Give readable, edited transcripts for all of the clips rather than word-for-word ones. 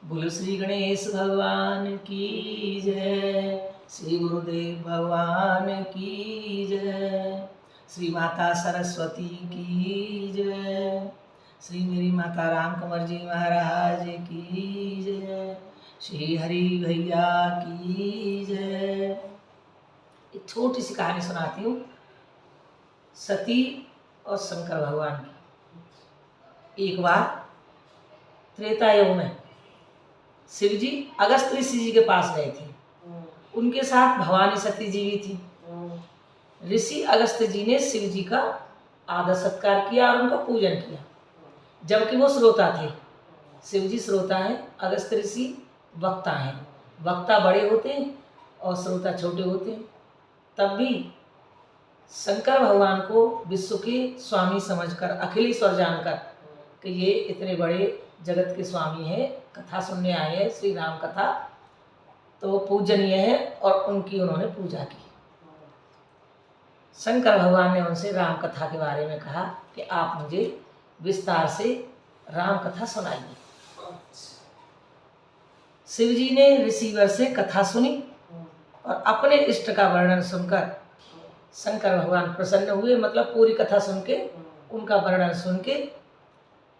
बोलो श्री गणेश भगवान की जय, श्री गुरुदेव भगवान की जय, श्री माता सरस्वती की जय, श्री मेरी माता राम कंवर जी महाराज की जय, श्री हरि भैया की जय। एक छोटी सी कहानी सुनाती हूँ सती और शंकर भगवान की। एक बार त्रेता युग में शिव जी अगस्त ऋषि जी के पास गए थे। उनके साथ भवानी सती जी भी थी। ऋषि अगस्त जी ने शिव जी का आदर सत्कार किया और उनका पूजन किया, जबकि वो श्रोता थे। शिव जी श्रोता हैं, अगस्त ऋषि वक्ता हैं। वक्ता बड़े होते हैं और श्रोता छोटे होते हैं। तब भी शंकर भगवान को विश्व के स्वामी समझकर, अखिलेश्वर जानकर कि ये इतने बड़े जगत के स्वामी हैं, कथा सुनने आए हैं, श्री राम कथा, तो पूजनीय है और उनकी उन्होंने पूजा की। शंकर भगवान ने उनसे राम कथा के बारे में कहा कि आप मुझे विस्तार से राम कथा सुनाइए। शिव जी ने ऋषिवर से कथा सुनी और अपने इष्ट का वर्णन सुनकर शंकर भगवान प्रसन्न हुए। मतलब पूरी कथा सुन के, उनका वर्णन सुन के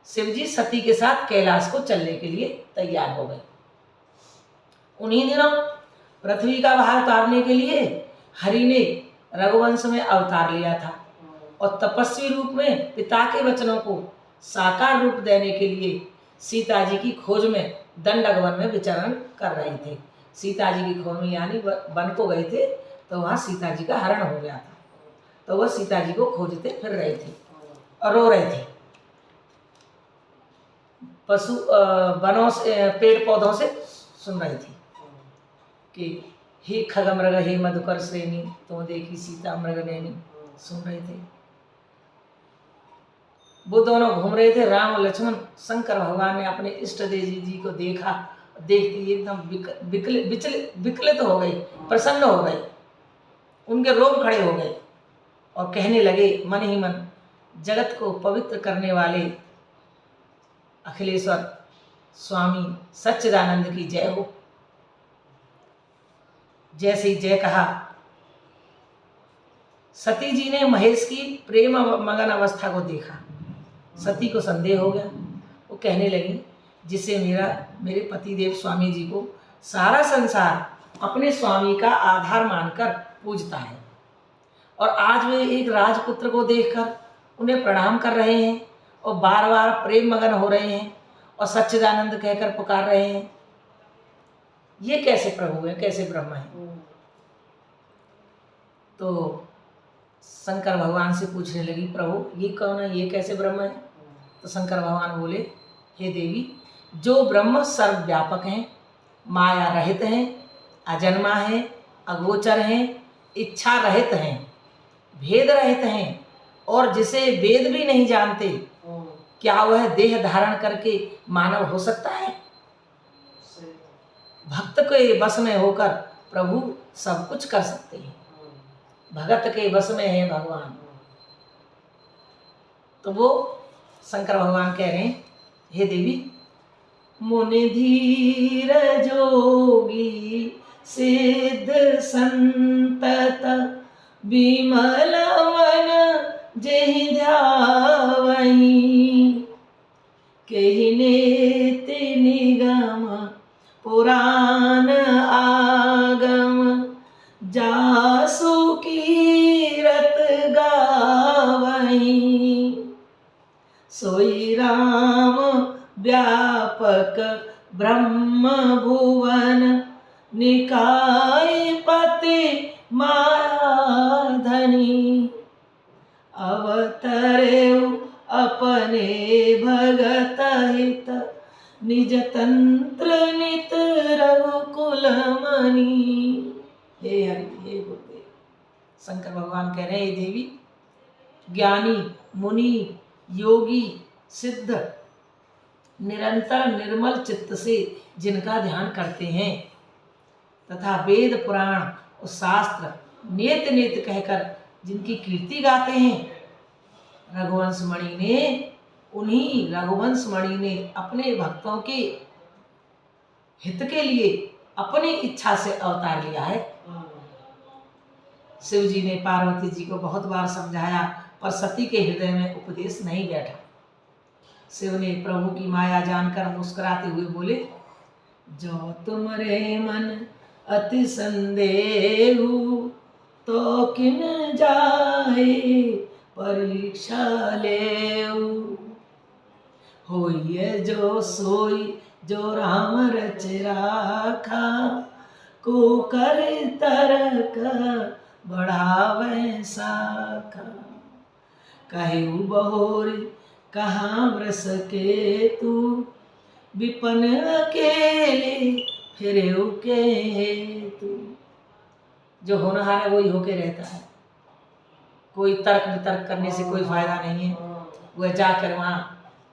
शिव जी सती के साथ कैलाश को चलने के लिए तैयार हो गए। उन्हीं दिनों पृथ्वी का भार उतारने के लिए हरि ने रघुवंश में अवतार लिया था और तपस्वी रूप में पिता के वचनों को साकार रूप देने के लिए सीता जी की खोज में दंडक वन में विचरण कर रहे थे। सीता जी की खोज में यानी वन को गए थे, तो वहाँ सीता जी का हरण हो गया था, तो वह सीता जी को खोजते फिर रहे थे और रो रहे थे। पशु वनों से, पेड़ पौधों से सुन रही थी कि हे खगमृग हे मधुकर श्रेणी, तो देखी सीता मृग नैनी, सुन रहे थे। वो दोनों घूम रहे थे, राम और लक्ष्मण। शंकर भगवान ने अपने इष्ट देव जी को देखा, देखती एकदम विकलित हो गए, प्रसन्न हो गए, उनके रोम खड़े हो गए और कहने लगे मन ही मन, जगत को पवित्र करने वाले अखिलेश्वर स्वामी सच्चिदानंद की जय हो। जैसे ही जय कहा, सती जी ने महेश की प्रेम मगन अवस्था को देखा। सती को संदेह हो गया। वो कहने लगी, जिसे मेरे पतिदेव स्वामी जी को सारा संसार अपने स्वामी का आधार मानकर पूजता है, और आज वे एक राजपुत्र को देखकर उन्हें प्रणाम कर रहे हैं और बार बार प्रेम मगन हो रहे हैं और सच्चिदानंद कहकर पुकार रहे हैं, ये कैसे प्रभु है, कैसे ब्रह्म है। तो शंकर भगवान से पूछने लगी, प्रभु ये कौन है, ये कैसे ब्रह्म है। तो शंकर भगवान बोले, हे देवी, जो ब्रह्म सर्वव्यापक हैं, माया रहित हैं, अजन्मा हैं, अगोचर हैं, इच्छा रहित हैं, भेद रहित हैं, और जिसे वेद भी नहीं जानते, क्या वह देह धारण करके मानव हो सकता है। भक्त के वश में होकर प्रभु सब कुछ कर सकते हैं। भगत के वश में है भगवान। तो वो शंकर भगवान कह रहे हैं, हे देवी, मुनि धीर जोगी सिद्ध संतत विमल मन जेहि ध्यावहि, केहि नेति निगम पुराण आगम, जासु कीरत गावहि, सोई राम व्यापक ब्रह्म भुवन, निकाय पति मायाधनी, अवतरेउ अपने भगत हित, निज तंत्र नित रघुकुल मणि। हे हरि, हे गुरुदेव। शंकर भगवान कह रहे हैं, देवी, ज्ञानी मुनि योगी सिद्ध निरंतर निर्मल चित्त से जिनका ध्यान करते हैं तथा वेद पुराण और शास्त्र नेत नेत कहकर जिनकी कीर्ति गाते हैं, रघुवंश मणि ने, उन्हीं रघुवंश मणि ने अपने भक्तों के हित के लिए अपनी इच्छा से अवतार लिया है। शिव जी ने पार्वती जी को बहुत बार समझाया, पर सती के हृदय में उपदेश नहीं बैठा। शिव ने प्रभु की माया जानकर मुस्कुराते हुए बोले, जो तुम्हारे मन अति संदेहु, तो किन जाए परीक्षा लेऊ। होइए जो सोई जो राम रच राखा, को कर तरक बढ़ावे साखा। कहु बहोर कहाँ व्रस के तू, विपन अकेले फिरे के हेतु। जो होनहार है वही होके रहता है, कोई तर्क वितर्क करने से कोई फायदा नहीं है। वह जाकर वहाँ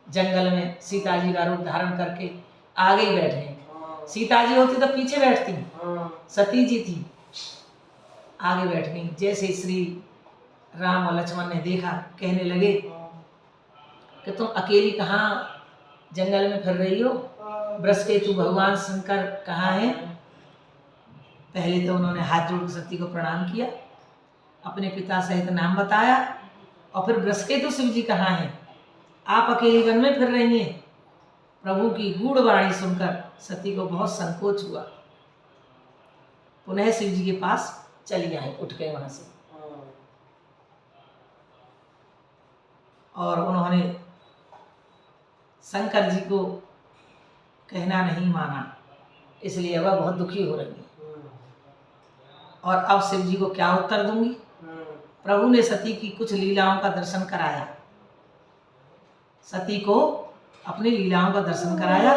जंगल में सीता जी का रूप धारण करके आगे ही बैठे। सीता जी होती तो पीछे बैठती, सती जी थी आगे बैठ गई। जैसे श्री राम और लक्ष्मण ने देखा, कहने लगे कि तुम अकेली कहाँ जंगल में फिर रही हो, बृहस्पति भगवान शंकर कहाँ हैं। पहले तो उन्होंने हाथ जोड़ सती को प्रणाम किया, अपने पिता सहित नाम बताया, और फिर बृहस्पति शिव जी कहाँ हैं, आप अकेली वन में फिर रही हैं। प्रभु की गूढ़ वाणी सुनकर सती को बहुत संकोच हुआ, पुनः शिव जी के पास चली आई, उठ गए वहां से। और उन्होंने शंकर जी को कहना नहीं माना, इसलिए वह बहुत दुखी हो रही है। और अब शिव जी को क्या उत्तर दूंगी। प्रभु ने सती की कुछ लीलाओं का दर्शन कराया, सती को अपनी लीलाओं का दर्शन कराया।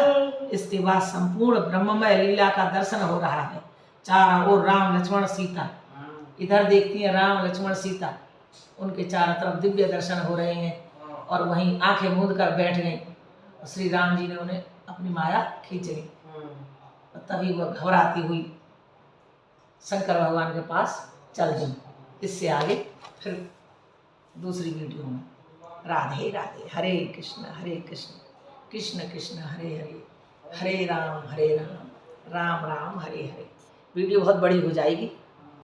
इसके बाद संपूर्ण ब्रह्ममय लीला का दर्शन हो रहा है। चारों ओर राम लक्ष्मण सीता, इधर देखती हैं राम लक्ष्मण सीता, उनके चारों तरफ दिव्य दर्शन हो रहे हैं। और वहीं आंखें मूंद कर बैठ गई। श्री राम जी ने उन्हें अपनी माया खींच ली। तभी वह घबराती हुई शंकर भगवान के पास चल गई। इससे आगे फिर दूसरी वीडियो में। राधे राधे। हरे कृष्ण कृष्ण कृष्ण हरे हरे, हरे राम राम राम हरे हरे। वीडियो बहुत बड़ी हो जाएगी।